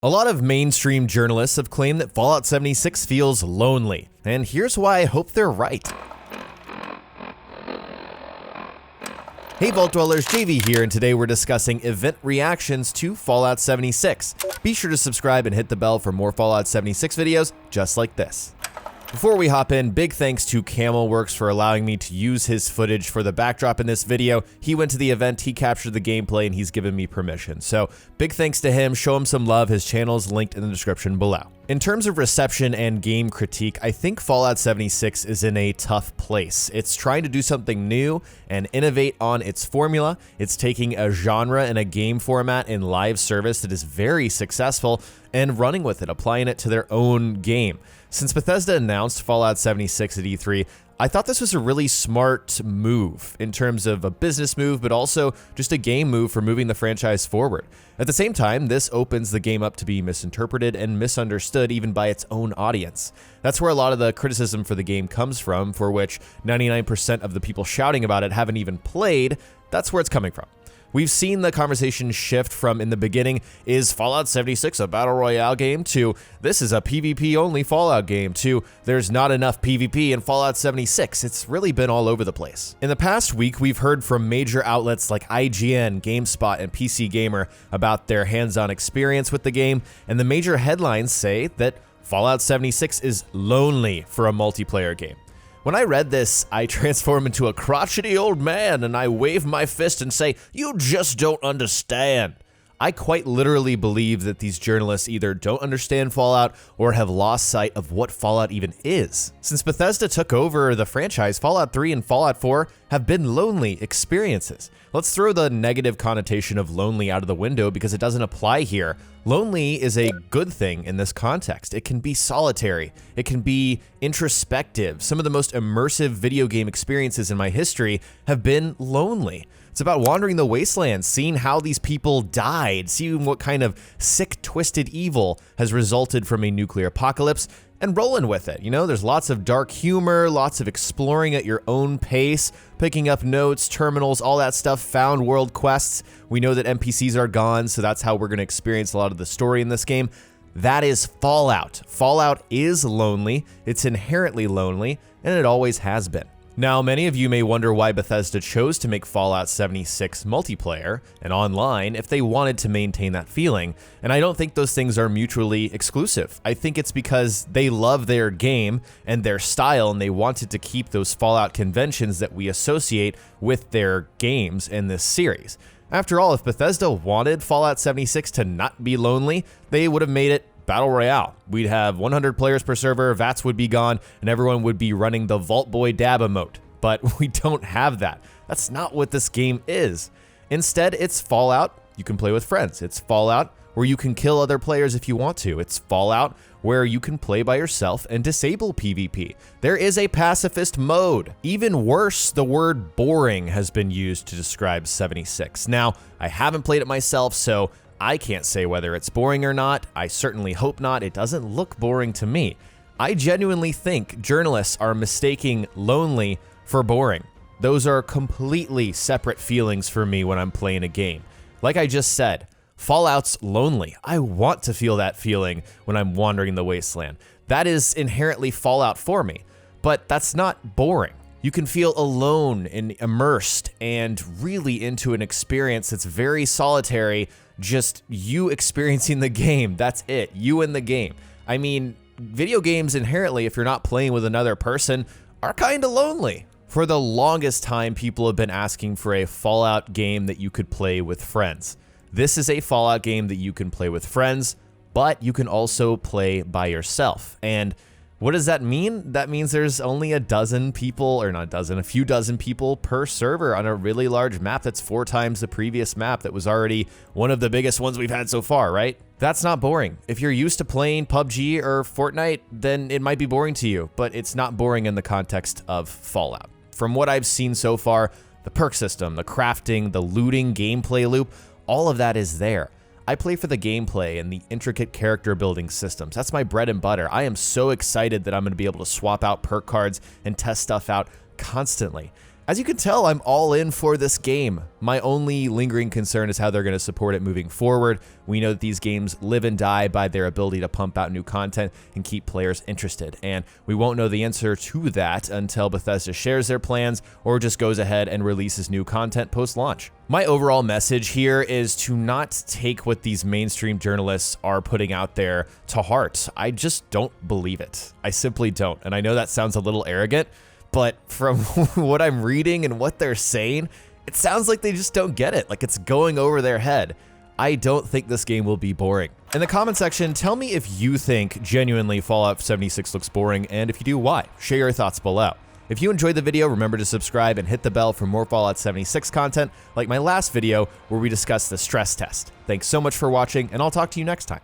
A lot of mainstream journalists have claimed that Fallout 76 feels lonely, and here's why I hope they're right. Hey Vault Dwellers, JV here, and today we're discussing event reactions to Fallout 76. Be sure to subscribe and hit the bell for more Fallout 76 videos just like this. Before we hop in, big thanks to CamelWorks for allowing me to use his footage for the backdrop in this video. He went to the event, he captured the gameplay, and he's given me permission. So big thanks to him, show him some love, his channel is linked in the description below. In terms of reception and game critique, I think Fallout 76 is in a tough place. It's trying to do something new and innovate on its formula. It's taking a genre and a game format in live service that is very successful and running with it, applying it to their own game. Since Bethesda announced Fallout 76 at E3, I thought this was a really smart move in terms of a business move, but also just a game move for moving the franchise forward. At the same time, this opens the game up to be misinterpreted and misunderstood even by its own audience. That's where a lot of the criticism for the game comes from, for which 99% of the people shouting about it haven't even played. That's where it's coming from. We've seen the conversation shift from, in the beginning, is Fallout 76 a battle royale game, to this is a PvP only Fallout game, to there's not enough PvP in Fallout 76. It's really been all over the place. In the past week, we've heard from major outlets like IGN, GameSpot, and PC Gamer about their hands-on experience with the game, and the major headlines say that Fallout 76 is lonely for a multiplayer game. When I read this, I transform into a crotchety old man and I wave my fist and say, "You just don't understand." I quite literally believe that these journalists either don't understand Fallout or have lost sight of what Fallout even is. Since Bethesda took over the franchise, Fallout 3 and Fallout 4 have been lonely experiences. Let's throw the negative connotation of lonely out of the window because it doesn't apply here. Lonely is a good thing in this context. It can be solitary. It can be introspective. Some of the most immersive video game experiences in my history have been lonely. It's about wandering the wastelands, seeing how these people died, seeing what kind of sick, twisted evil has resulted from a nuclear apocalypse, and rolling with it. You know, there's lots of dark humor, lots of exploring at your own pace, picking up notes, terminals, all that stuff, found world quests. We know that NPCs are gone, so that's how we're going to experience a lot of the story in this game. That is Fallout. Fallout is lonely, it's inherently lonely, and it always has been. Now, many of you may wonder why Bethesda chose to make Fallout 76 multiplayer and online if they wanted to maintain that feeling, and I don't think those things are mutually exclusive. I think it's because they love their game and their style, and they wanted to keep those Fallout conventions that we associate with their games in this series. After all, if Bethesda wanted Fallout 76 to not be lonely, they would have made it Battle Royale. We'd have 100 players per server, VATS would be gone, and everyone would be running the Vault Boy dab emote. But we don't have that. That's not what this game is. Instead, it's Fallout you can play with friends. It's Fallout where you can kill other players if you want to. It's Fallout where you can play by yourself and disable PvP. There is a pacifist mode. Even worse, the word boring has been used to describe 76. Now, I haven't played it myself, so I can't say whether it's boring or not. I certainly hope not. It doesn't look boring to me. I genuinely think journalists are mistaking lonely for boring. Those are completely separate feelings for me when I'm playing a game. Like I just said, Fallout's lonely. I want to feel that feeling when I'm wandering the wasteland. That is inherently Fallout for me, but that's not boring. You can feel alone and immersed and really into an experience that's very solitary, just you experiencing the game. That's it, you in the game. I mean, video games inherently, if you're not playing with another person, are kind of lonely. For the longest time, people have been asking for a Fallout game that you could play with friends. This is a Fallout game that you can play with friends, but you can also play by yourself. And what does that mean? That means there's only a dozen people, or not a dozen, a few dozen people per server on a really large map that's 4 times the previous map that was already one of the biggest ones we've had so far, right? That's not boring. If you're used to playing PUBG or Fortnite, then it might be boring to you, but it's not boring in the context of Fallout. From what I've seen so far, the perk system, the crafting, the looting, gameplay loop, all of that is there. I play for the gameplay and the intricate character building systems. That's my bread and butter. I am so excited that I'm going to be able to swap out perk cards and test stuff out constantly. As you can tell, I'm all in for this game. My only lingering concern is how they're going to support it moving forward. We know that these games live and die by their ability to pump out new content and keep players interested, and we won't know the answer to that until Bethesda shares their plans or just goes ahead and releases new content post-launch. My overall message here is to not take what these mainstream journalists are putting out there to heart. I just don't believe it. I simply don't, and I know that sounds a little arrogant, but from what I'm reading and what they're saying, it sounds like they just don't get it, like it's going over their head. I don't think this game will be boring. In the comment section, tell me if you think genuinely Fallout 76 looks boring, and if you do, why? Share your thoughts below. If you enjoyed the video, remember to subscribe and hit the bell for more Fallout 76 content, like my last video where we discussed the stress test. Thanks so much for watching, and I'll talk to you next time.